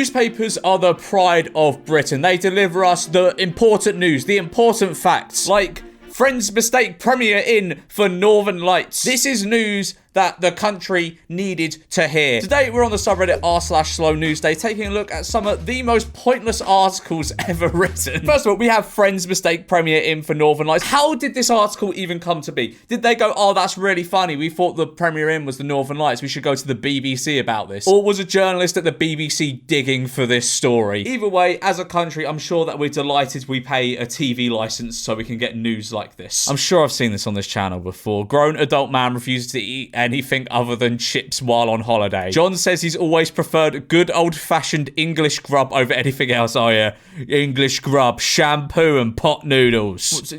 Newspapers are the pride of Britain. They deliver us the important news, the important facts, like Friends mistake Premier Inn for Northern Lights. This is news that the country needed to hear. Today, we're on the subreddit r/slownewsday, taking a look at some of the most pointless articles ever written. First of all, we have Friends mistake Premier Inn for Northern Lights. How did this article even come to be? Did they go, oh, that's really funny, we thought the Premier Inn was the Northern Lights, we should go to the BBC about this? Or was a journalist at the BBC digging for this story? Either way, as a country, I'm sure that we're delighted we pay a TV license so we can get news like this. I'm sure I've seen this on this channel before. Grown adult man refuses to eat anything other than chips while on holiday. John says he's always preferred good old-fashioned English grub over anything else. Oh yeah, English grub, shampoo and pot noodles.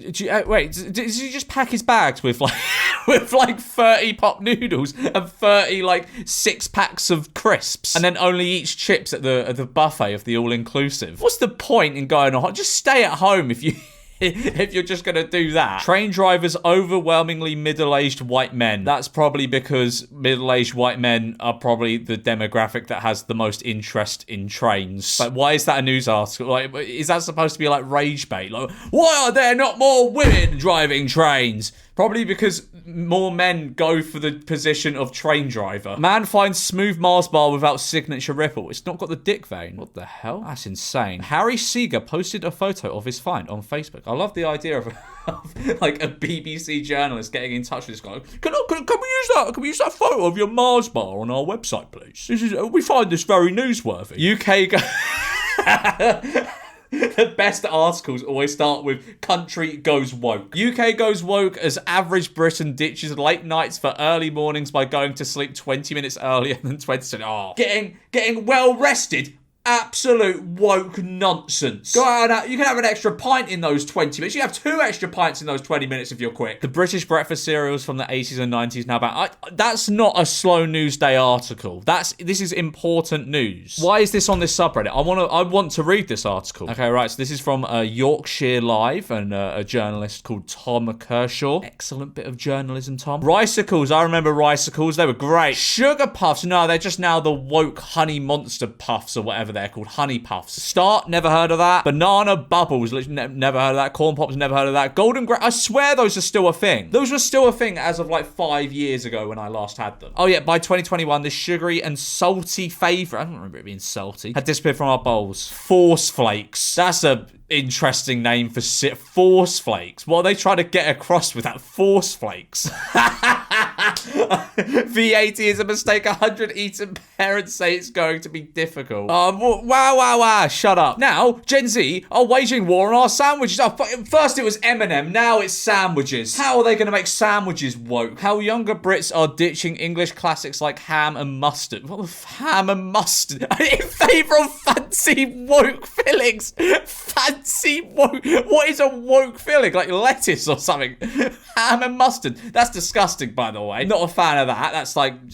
Wait, did he just pack his bags with like with like 30 pot noodles and 30 like 6 packs of crisps, and then only eats chips at the buffet of the all-inclusive? What's the point in going on? Just stay at home if you if you're just gonna do that. Train drivers overwhelmingly middle-aged white men. That's probably because middle-aged white men are probably the demographic that has the most interest in trains. Like, why is that a news article? Like, is that supposed to be like rage bait? Like, why are there not more women driving trains? Probably because more men go for the position of train driver. Man finds smooth Mars bar without signature ripple. It's not got the dick vein. What the hell? That's insane. Harry Seeger posted a photo of his find on Facebook. I love the idea of like a BBC journalist getting in touch with this guy. Can we use that? Can we use that photo of your Mars bar on our website, please? We find this very newsworthy. The best articles always start with country goes woke. UK goes woke as average Briton ditches late nights for early mornings by going to sleep 20 minutes earlier than 20. Oh, getting well rested. Absolute woke nonsense. Go out and you can have an extra pint in those 20 minutes. You have 2 extra pints in those 20 minutes if you're quick. The British breakfast cereals from the 80s and 90s now back. That's not a Slow News Day article. This is important news. Why is this on this subreddit? I want to read this article. Okay, right. So this is from Yorkshire Live and a journalist called Tom Kershaw. Excellent bit of journalism, Tom. Ricicles. I remember Ricicles. They were great. Sugar Puffs. No, they're just now the woke honey monster puffs or whatever they're called. Honey Puffs. Start, never heard of that. Banana Bubbles, never heard of that. Corn Pops, never heard of that. Golden I swear those are still a thing. Those were still a thing as of like 5 years ago when I last had them. Oh yeah, by 2021, this sugary and salty favourite, I don't remember it being salty, had disappeared from our bowls. Force Flakes. That's a interesting name for Force Flakes. What are they trying to get across with that? Force Flakes. VAT is a mistake. 100 eaten parents say it's going to be difficult. Wow. Shut up. Now, Gen Z are waging war on our sandwiches. Oh, first it was M&M, now it's sandwiches. How are they going to make sandwiches woke? How younger Brits are ditching English classics like ham and mustard. What the ham and mustard? In favour of fancy woke fillings. Fancy woke. What is a woke filling? Like lettuce or something? Ham and mustard. That's disgusting, by the way. Not a fan of that.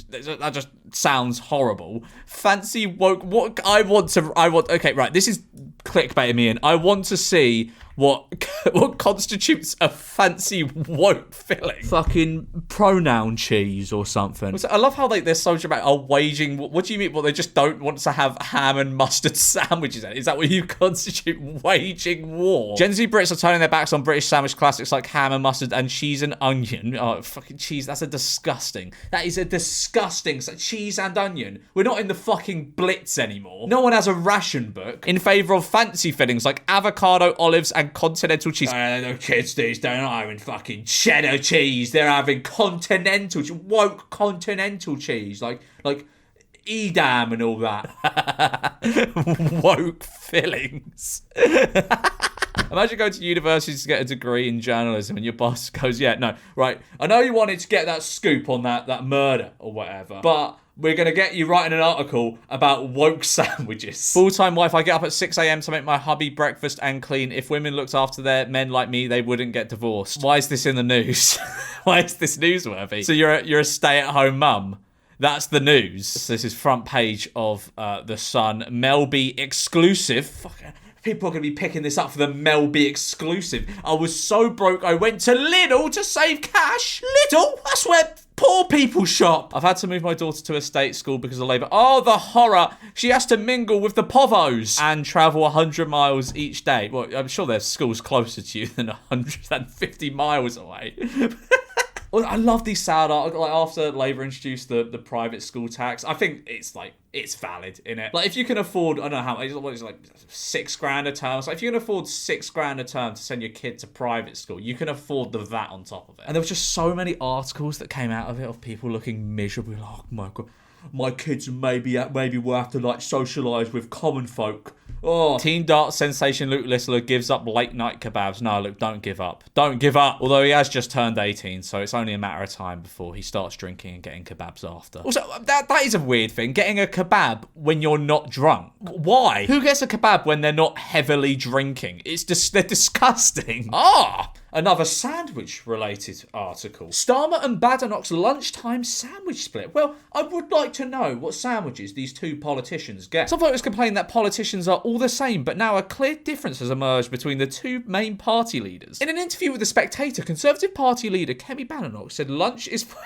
That just sounds horrible. Fancy woke. What okay, right. This is clickbaiting me in. I want to see what constitutes a fancy woke filling. Fucking pronoun cheese or something. I love how they're so dramatic. Are waging. What do you mean? Well, they just don't want to have ham and mustard sandwiches. Is that what you constitute waging war? Gen Z Brits are turning their backs on British sandwich classics like ham and mustard and cheese and onion. Oh, fucking cheese. That is a disgusting cheese and onion. We're not in the fucking Blitz anymore. No one has a ration book. In favour of fancy fillings like avocado, olives and continental cheese. The kids these days aren't having fucking cheddar cheese. They're having continental, woke continental cheese. Like Edam and all that. Woke fillings. Imagine going to university to get a degree in journalism and your boss goes, yeah, no, right, I know you wanted to get that scoop on that murder or whatever, but we're going to get you writing an article about woke sandwiches. Full-time wife, I get up at 6 a.m. to make my hubby breakfast and clean. If women looked after their men like me, they wouldn't get divorced. Why is this in the news? Why is this newsworthy? So you're a stay-at-home mum. That's the news. This is front page of The Sun. Melby exclusive. People are going to be picking this up for the Mel B exclusive. I was so broke, I went to Lidl to save cash. Lidl? That's where poor people shop. I've had to move my daughter to a state school because of Labour. Oh, the horror. She has to mingle with the povos and travel 100 miles each day. Well, I'm sure there's schools closer to you than 150 miles away. Well, I love these sad art. Like, after Labour introduced the private school tax, I think it's valid, innit? Like, if you can afford, I don't know how, what is it, like $6,000 a term? So if you can afford $6,000 a term to send your kid to private school, you can afford the VAT on top of it. And there was just so many articles that came out of it of people looking miserable. Like, oh my God, my kids maybe will have to like socialise with common folk. Oh. Teen Dart sensation Luke Littler gives up late night kebabs. No, look, don't give up. Don't give up. Although he has just turned 18, so it's only a matter of time before he starts drinking and getting kebabs after. Also, that is a weird thing. Getting a kebab when you're not drunk. Why? Who gets a kebab when they're not heavily drinking? They're disgusting. Another sandwich-related article. Starmer and Badenoch's lunchtime sandwich split. Well, I would like to know what sandwiches these two politicians get. Some voters complain that politicians are all the same, but now a clear difference has emerged between the two main party leaders. In an interview with The Spectator, Conservative Party leader Kemi Badenoch said lunch is for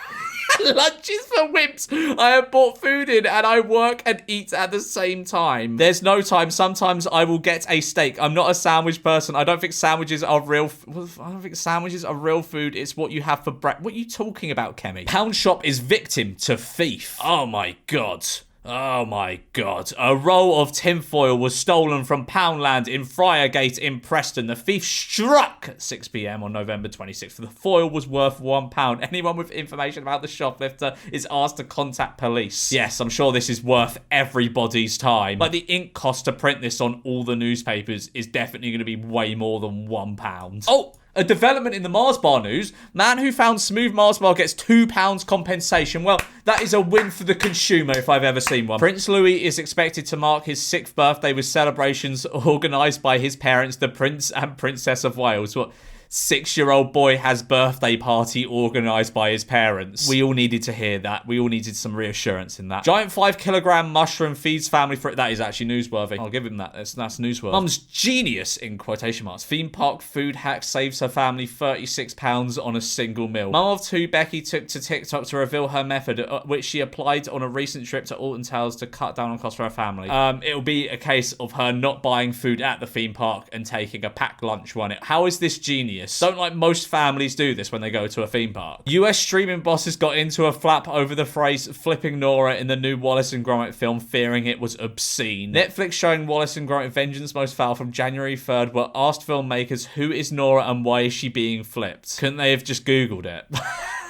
wimps. I have bought food in and I work and eat at the same time. There's no time. Sometimes I will get a steak. I'm not a sandwich person. I don't think sandwiches are real food. It's what you have for breakfast. What are you talking about, Kemi? Pound shop is victim to thief. Oh my God. A roll of tinfoil was stolen from Poundland in Friargate in Preston. The thief struck at 6 p.m. on November 26th. The foil was worth £1. Anyone with information about the shoplifter is asked to contact police. Yes, I'm sure this is worth everybody's time. Like, the ink cost to print this on all the newspapers is definitely going to be way more than £1. Oh! A development in the Mars bar news. Man who found smooth Mars bar gets £2 compensation. Well, that is a win for the consumer if I've ever seen one. Prince Louis is expected to mark his 6th birthday with celebrations organised by his parents, the Prince and Princess of Wales. What? 6-year-old boy has birthday party organised by his parents. We all needed to hear that. We all needed some reassurance in that. Giant 5-kilogram mushroom feeds family for it. That is actually newsworthy. I'll give him that. That's newsworthy. Mum's genius, in quotation marks. Theme park food hack saves her family £36 on a single meal. Mum of 2, Becky, took to TikTok to reveal her method, which she applied on a recent trip to Alton Towers to cut down on costs for her family. It'll be a case of her not buying food at the theme park and taking a packed lunch one. How is this genius? Don't like most families do this when they go to a theme park. US streaming bosses got into a flap over the phrase flipping Nora in the new Wallace and Gromit film, fearing it was obscene. Netflix showing Wallace and Gromit Vengeance Most Foul from January 3rd were asked filmmakers who is Nora and why is she being flipped. Couldn't they have just Googled it?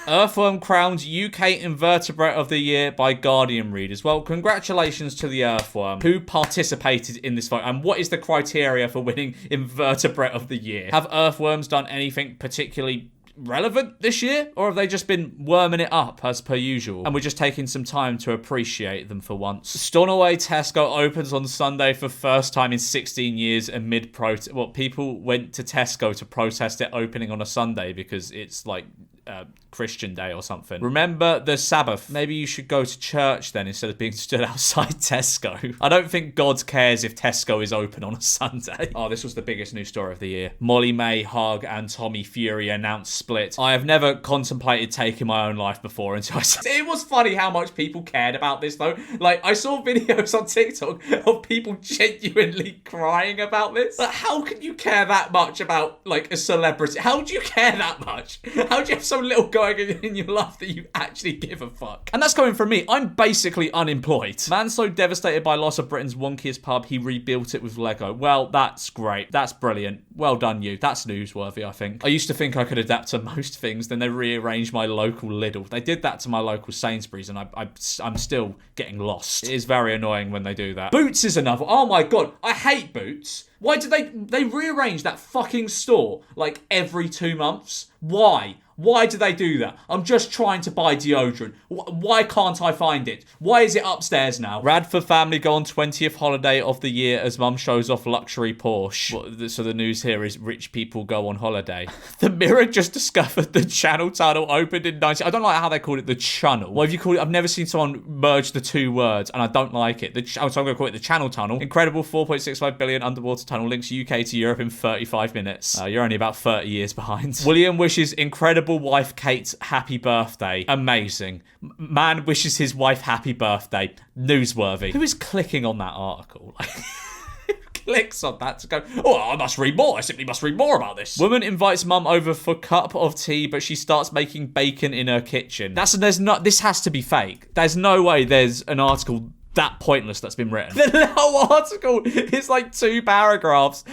Earthworm crowned UK Invertebrate of the Year by Guardian readers. Well, congratulations to the earthworm who participated in this vote. And what is the criteria for winning Invertebrate of the Year? Have earthworms done anything particularly relevant this year, or have they just been worming it up as per usual and we're just taking some time to appreciate them for once? Stornoway Tesco opens on Sunday for first time in 16 years amid protest. Well, people went to Tesco to protest it opening on a Sunday because it's like Christian day or something. Remember the Sabbath. Maybe you should go to church then instead of being stood outside Tesco. I don't think God cares if Tesco is open on a Sunday. Oh, this was the biggest news story of the year. Molly May Haag and Tommy Fury announced split. I have never contemplated taking my own life before until I said it. Was funny how much people cared about this though. Like, I saw videos on TikTok of people genuinely crying about this. But how can you care that much about like a celebrity? How do you care that much? How do you have so little going in your life that you actually give a fuck? And that's coming from me. I'm basically unemployed. Man so devastated by loss of Britain's wonkiest pub, he rebuilt it with Lego. Well, that's great. That's brilliant. Well done, you. That's newsworthy, I think. I used to think I could adapt to most things, then they rearranged my local Lidl. They did that to my local Sainsbury's, and I'm still getting lost. It is very annoying when they do that. Boots is another. Oh my God, I hate Boots. Why did they rearrange that fucking store like every 2 months? Why? Why do they do that? I'm just trying to buy deodorant. Why can't I find it? Why is it upstairs now? Radford family go on 20th holiday of the year as mum shows off luxury Porsche. So the news here is rich people go on holiday. The Mirror just discovered the Channel Tunnel opened in 19... I don't like how they called it the Channel. What have you called it? I've never seen someone merge the two words, and I don't like it. So I'm going to call it the Channel Tunnel. Incredible 4.65 billion underwater tunnel links UK to Europe in 35 minutes. You're only about 30 years behind. William wishes incredible wife Kate happy birthday. Amazing. Man wishes his wife happy birthday. Newsworthy. Who is clicking on that article? Who clicks on that to go, oh, I must read more. I simply must read more about this. Woman invites mum over for cup of tea, but she starts making bacon in her kitchen. This has to be fake. There's no way there's an article that pointless that's been written. The whole article is like 2 paragraphs.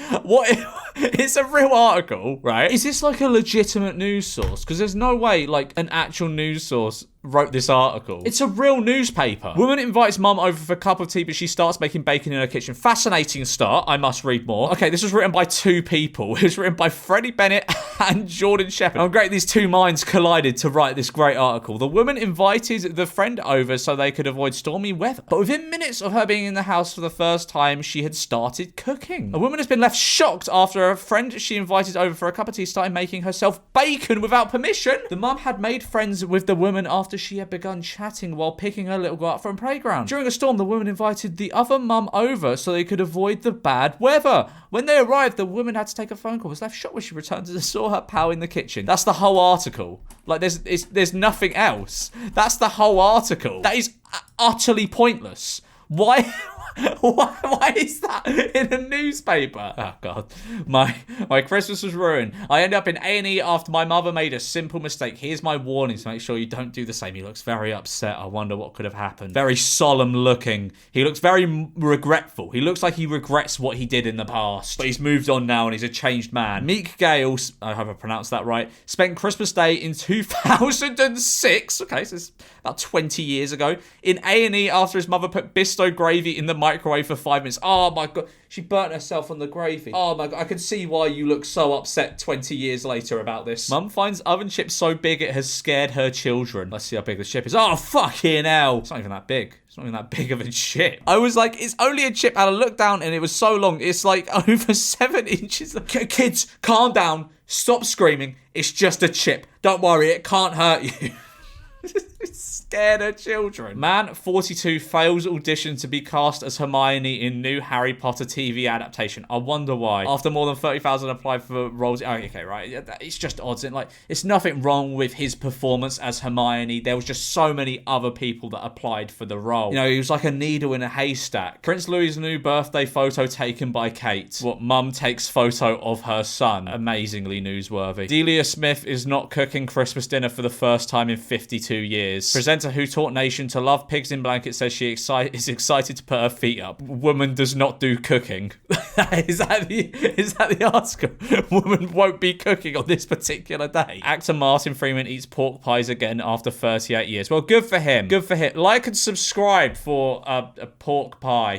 It's a real article, right? Is this like a legitimate news source? Because there's no way like an actual news source wrote this article. It's a real newspaper. Woman invites mum over for a cup of tea, but she starts making bacon in her kitchen. Fascinating start. I must read more. Okay, this was written by 2 people. It was written by Freddie Bennett and Jordan Shepherd. I'm great these 2 minds collided to write this great article. The woman invited the friend over so they could avoid stormy weather. But within minutes of her being in the house for the first time, she had started cooking. A woman has been left shocked after a friend she invited over for a cup of tea started making herself bacon without permission. The mum had made friends with the woman after she had begun chatting while picking her little girl up from a playground. During a storm, the woman invited the other mum over so they could avoid the bad weather. When they arrived, the woman had to take a phone call. Was left shocked when she returned and saw her pal in the kitchen. That's the whole article. Like, there's nothing else. That's the whole article. That is utterly pointless. Why is that in a newspaper? Oh, God. My Christmas was ruined. I ended up in A&E after my mother made a simple mistake. Here's my warning to make sure you don't do the same. He looks very upset. I wonder what could have happened. Very solemn looking. He looks very regretful. He looks like he regrets what he did in the past. But he's moved on now and he's a changed man. Meek Gale, I hope I pronounced that right, spent Christmas Day in 2006, okay, so it's about 20 years ago, in A&E after his mother put Bisto gravy in the microwave for 5 minutes. Oh my God, she burnt herself on the gravy. Oh my God, I can see why you look so upset 20 years later about this. Mum finds oven chips so big it has scared her children. Let's see how big the chip is. Oh, fucking hell. It's not even that big. It's not even that big of a chip. I was like, it's only a chip. And I looked down and it was so long. It's like over 7 inches. Kids, calm down. Stop screaming. It's just a chip. Don't worry, it can't hurt you. Scared her children. Man, 42, fails audition to be cast as Hermione in new Harry Potter TV adaptation. I wonder why. After more than 30,000 applied for roles. Oh, okay, right. It's just odds. And like, it's nothing wrong with his performance as Hermione. There was just so many other people that applied for the role. You know, he was like a needle in a haystack. Prince Louis's new birthday photo taken by Kate. What mum takes photo of her son. Amazingly newsworthy. Delia Smith is not cooking Christmas dinner for the first time in 52 years. Presenter who taught nation to love pigs in blankets says she is excited to put her feet up. Woman does not do cooking. Is that the article? Woman won't be cooking on this particular day. Actor Martin Freeman eats pork pies again after 38 years. Well, good for him. Good for him. Like and subscribe for a pork pie.